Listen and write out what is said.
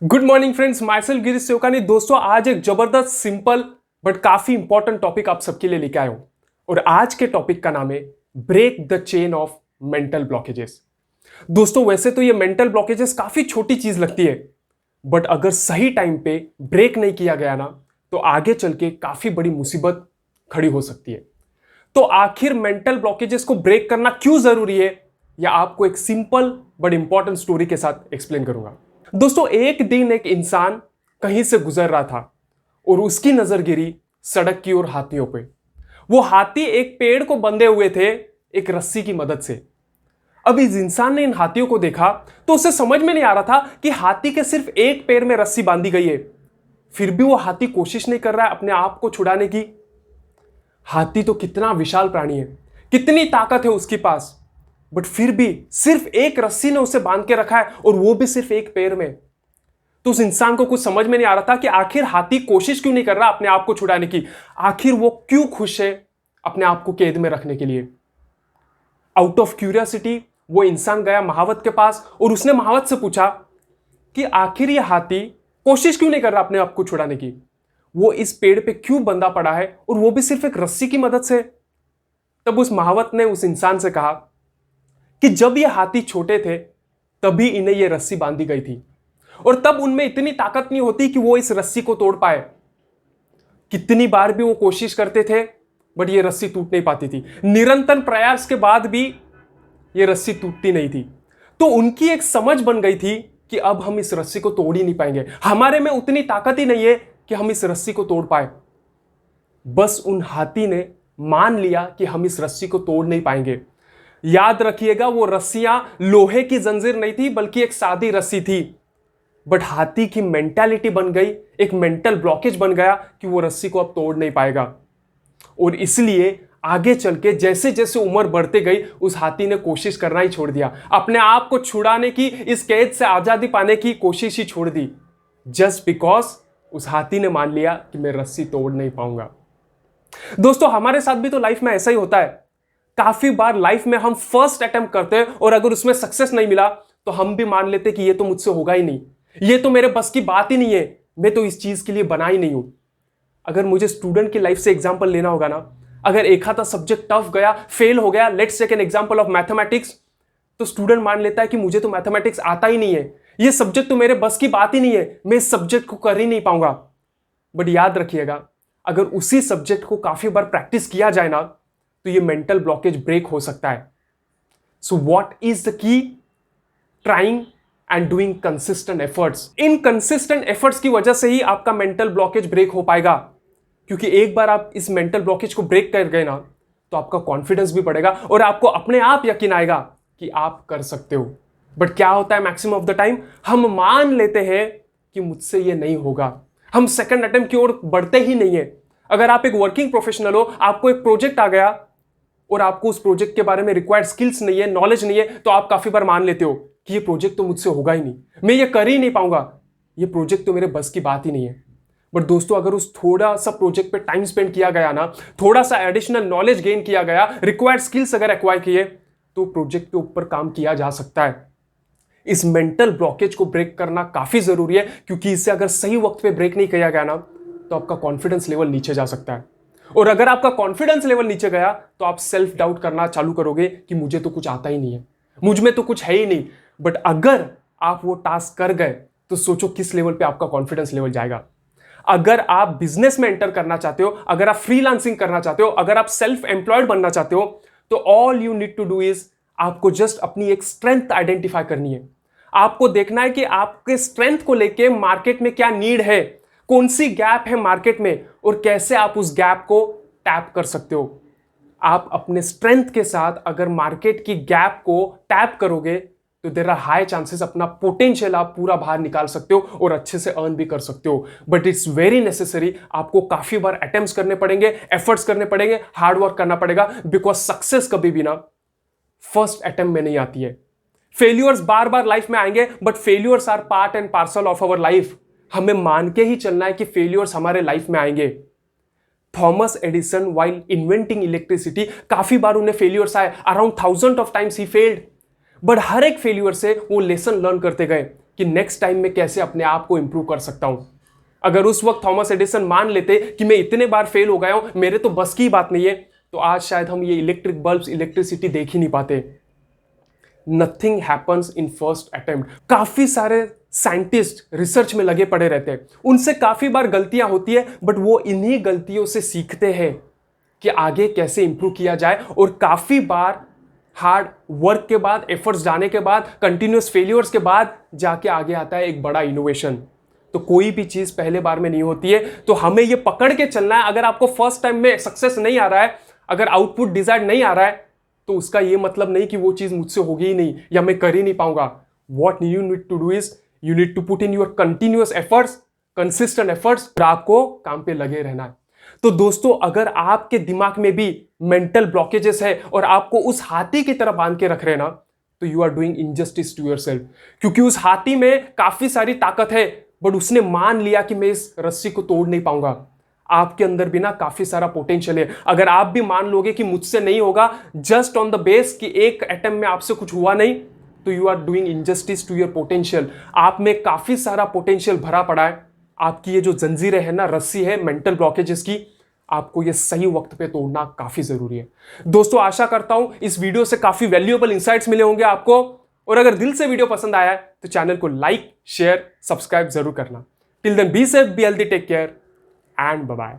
Good morning friends, myself Girish Sevakani. दोस्तों, आज एक जबरदस्त सिंपल बट काफी इंपॉर्टेंट टॉपिक आप सबके लिए लेके आया हूं। और आज के टॉपिक का नाम है break the chain of mental blockages. दोस्तों, वैसे तो ये मेंटल ब्लॉकेजेस काफी छोटी चीज लगती है, बट अगर सही टाइम पे ब्रेक नहीं किया गया ना, तो आगे चल के काफी बड़ी मुसीबत खड़ी हो सकती है। तो आखिर मेंटल ब्लॉकेजेस को ब्रेक करना क्यों जरूरी है, या आपको एक सिंपल बट इंपॉर्टेंट स्टोरी के साथ एक्सप्लेन करूंगा। दोस्तों, एक दिन एक इंसान कहीं से गुजर रहा था और उसकी नजर गिरी सड़क की ओर हाथियों पे। वो हाथी एक पेड़ को बंधे हुए थे एक रस्सी की मदद से। अब इस इंसान ने इन हाथियों को देखा तो उसे समझ में नहीं आ रहा था कि हाथी के सिर्फ एक पैर में रस्सी बांधी गई है, फिर भी वो हाथी कोशिश नहीं कर रहा है अपने आप को छुड़ाने की। हाथी तो कितना विशाल प्राणी है, कितनी ताकत है उसके पास, बट फिर भी सिर्फ एक रस्सी ने उसे बांध के रखा है, और वो भी सिर्फ एक पैर में। तो उस इंसान को कुछ समझ में नहीं आ रहा था कि आखिर हाथी कोशिश क्यों नहीं कर रहा अपने आप को छुड़ाने की। आखिर वो क्यों खुश है अपने आप को कैद में रखने के लिए। आउट ऑफ क्यूरियोसिटी वो इंसान गया महावत के पास और उसने महावत से पूछा कि आखिर ये हाथी कोशिश क्यों नहीं कर रहा अपने आप को छुड़ाने की। वो इस पेड़ पे क्यों बंधा पड़ा है, और वो भी सिर्फ एक रस्सी की मदद से। तब उस महावत ने उस इंसान से कहा कि जब ये हाथी छोटे थे तभी इन्हें ये रस्सी बांधी गई थी, और तब उनमें इतनी ताकत नहीं होती कि वो इस रस्सी को तोड़ पाए। कितनी बार भी वो कोशिश करते थे, बट ये रस्सी टूट नहीं पाती थी। निरंतर प्रयास के बाद भी ये रस्सी टूटती नहीं थी। तो उनकी एक समझ बन गई थी कि अब हम इस रस्सी को तोड़ ही नहीं पाएंगे, हमारे में उतनी ताकत ही नहीं है कि हम इस रस्सी को तोड़ पाए। बस उन हाथी ने मान लिया कि हम इस रस्सी को तोड़ नहीं पाएंगे। याद रखिएगा, वो रस्सियां लोहे की जंजीर नहीं थी, बल्कि एक सादी रस्सी थी। बट हाथी की मेंटालिटी बन गई, एक मेंटल ब्लॉकेज बन गया कि वो रस्सी को अब तोड़ नहीं पाएगा। और इसलिए आगे चल के जैसे जैसे उम्र बढ़ते गई, उस हाथी ने कोशिश करना ही छोड़ दिया, अपने आप को छुड़ाने की, इस कैद से आजादी पाने की कोशिश ही छोड़ दी। जस्ट बिकॉज उस हाथी ने मान लिया कि मैं रस्सी तोड़ नहीं पाऊंगा। दोस्तों, हमारे साथ भी तो लाइफ में ऐसा ही होता है। काफी बार लाइफ में हम फर्स्ट अटेम्प्ट करते हैं, और अगर उसमें सक्सेस नहीं मिला तो हम भी मान लेते कि ये तो मुझसे होगा ही नहीं, ये तो मेरे बस की बात ही नहीं है, मैं तो इस चीज के लिए बना ही नहीं हूं। अगर मुझे स्टूडेंट की लाइफ से एग्जांपल लेना होगा ना, अगर एक आधा सब्जेक्ट टफ गया, फेल हो गया, let's take an example of mathematics, तो स्टूडेंट मान लेता है कि मुझे तो मैथमेटिक्स आता ही नहीं है, ये सब्जेक्ट तो मेरे बस की बात ही नहीं है, मैं इस सब्जेक्ट को कर ही नहीं पाऊंगा। बट याद रखिएगा, अगर उसी सब्जेक्ट को काफी बार प्रैक्टिस किया जाए ना, तो ये मेंटल ब्लॉकेज ब्रेक हो सकता है। So what is the key? Trying and doing consistent efforts. In consistent efforts की वजह से ही आपका मेंटल ब्लॉकेज ब्रेक हो पाएगा, क्योंकि एक बार आप इस मेंटल ब्लॉकेज को ब्रेक कर गए ना, तो आपका कॉन्फिडेंस भी बढ़ेगा और आपको अपने आप यकीन आएगा कि आप कर सकते हो। बट क्या होता है मैक्सिमम ऑफ द टाइम, हम मान लेते हैं कि मुझसे ये नहीं होगा, हम सेकंड अटेम्प्ट की ओर बढ़ते ही नहीं है। अगर आप एक वर्किंग प्रोफेशनल हो, आपको एक प्रोजेक्ट आ गया और आपको उस प्रोजेक्ट के बारे में रिक्वायर्ड स्किल्स नहीं है, नॉलेज नहीं है, तो आप काफी बार मान लेते हो कि ये प्रोजेक्ट तो मुझसे होगा ही नहीं, मैं ये कर ही नहीं पाऊंगा, ये प्रोजेक्ट तो मेरे बस की बात ही नहीं है। बट दोस्तों, अगर उस थोड़ा सा प्रोजेक्ट पे टाइम स्पेंड किया गया ना, थोड़ा सा एडिशनल नॉलेज गेन किया गया, रिक्वायर्ड स्किल्स अगर एक्वायर किए, तो प्रोजेक्ट के ऊपर काम किया जा सकता है। इस मेंटल ब्लॉकेज को ब्रेक करना काफी जरूरी है, क्योंकि इससे अगर सही वक्त पे ब्रेक नहीं किया गया ना, तो आपका कॉन्फिडेंस लेवल नीचे जा सकता है। और अगर आपका कॉन्फिडेंस लेवल नीचे गया, तो आप सेल्फ डाउट करना चालू करोगे कि मुझे तो कुछ आता ही नहीं है, मुझ में तो कुछ है ही नहीं। बट अगर आप वो टास्क कर गए, तो सोचो किस लेवल पे आपका कॉन्फिडेंस लेवल जाएगा। अगर आप बिजनेस में एंटर करना चाहते हो, अगर आप फ्रीलांसिंग करना चाहते हो, अगर आप सेल्फ एम्प्लॉयड बनना चाहते हो, तो all you need to do is, आपको जस्ट अपनी एक स्ट्रेंथ आइडेंटिफाई करनी है। आपको देखना है कि आपके स्ट्रेंथ को लेके मार्केट में क्या नीड है, कौन सी गैप है मार्केट में, और कैसे आप उस गैप को टैप कर सकते हो। आप अपने स्ट्रेंथ के साथ अगर मार्केट की गैप को टैप करोगे, तो देयर आर हाई चांसेस अपना पोटेंशियल आप पूरा बाहर निकाल सकते हो और अच्छे से अर्न भी कर सकते हो। बट इट्स वेरी नेसेसरी, आपको काफी बार अटेम्प्ट्स करने पड़ेंगे, एफर्ट्स करने पड़ेंगे, हार्ड वर्क करना पड़ेगा, बिकॉज सक्सेस कभी भी ना फर्स्ट अटेम्प्ट में नहीं आती है। फेल्यूर्स बार बार लाइफ में आएंगे, but failures are part and parcel of our life. हमें मान के ही चलना है कि फेल्यूर्स हमारे लाइफ में आएंगे। Thomas Edison while inventing electricity, काफी बार उन्हें फेल्यूर्स आए, अराउंड 1000 ऑफ टाइम्स ही फेल्ड, बट हर एक फेल्यूर से वो लेसन लर्न करते गए। कि नेक्स्ट टाइम में कैसे अपने आप को इंप्रूव कर सकता हूं। अगर उस वक्त थॉमस एडिसन मान लेते कि मैं इतने बार फेल हो गया हूं, मेरे तो बस की बात नहीं है, तो आज शायद हम ये इलेक्ट्रिक बल्ब्स, इलेक्ट्रिसिटी देख ही नहीं पाते। Nothing happens in first attempt. काफी सारे साइंटिस्ट रिसर्च में लगे पड़े रहते हैं, उनसे काफी बार गलतियां होती है, बट वो इन्हीं गलतियों से सीखते हैं कि आगे कैसे इंप्रूव किया जाए। और काफी बार हार्ड वर्क के बाद, एफर्ट्स जाने के बाद, कंटिन्यूअस फेलियर्स के बाद जाके आगे आता है एक बड़ा इनोवेशन। तो कोई भी चीज पहले बार में नहीं होती है, तो हमें ये पकड़ के चलना है। अगर आपको फर्स्ट टाइम में सक्सेस नहीं आ रहा है, अगर आउटपुट डिजायर्ड नहीं आ रहा है, तो उसका ये मतलब नहीं कि वो चीज मुझसे होगी ही नहीं या मैं कर ही नहीं पाऊंगा। What you need to do is you need to put in your continuous efforts, consistent efforts, और आपको काम पे लगे रहना है। तो दोस्तों, अगर आपके दिमाग में भी मेंटल ब्लॉकेजेस है और आपको उस हाथी की तरह बांध के रख रहे ना, तो you are doing injustice to yourself. क्योंकि उस हाथी में काफी सारी ताकत है, बट उसने मान लिया कि मैं इस रस्सी को तोड़ नहीं पाऊंगा। आपके अंदर भी ना काफी सारा पोटेंशियल है। अगर आप भी मान लोगे कि मुझसे नहीं होगा, जस्ट ऑन द बेस कि एक अटेम्प्ट में आपसे कुछ हुआ नहीं, तो you are doing injustice to your potential. आप में काफी सारा पोटेंशियल भरा पड़ा है। आपकी ये जो जंजीरें है ना, रस्सी है मेंटल ब्लॉकेजेस की, आपको ये सही वक्त पे तोड़ना काफी जरूरी है। दोस्तों, आशा करता हूं इस वीडियो से काफी वैल्यूएबल इंसाइट्स मिले होंगे आपको। और अगर दिल से वीडियो पसंद आया है तो चैनल को लाइक, शेयर, सब्सक्राइब जरूर करना। Till then be safe, be healthy, take care and bye bye.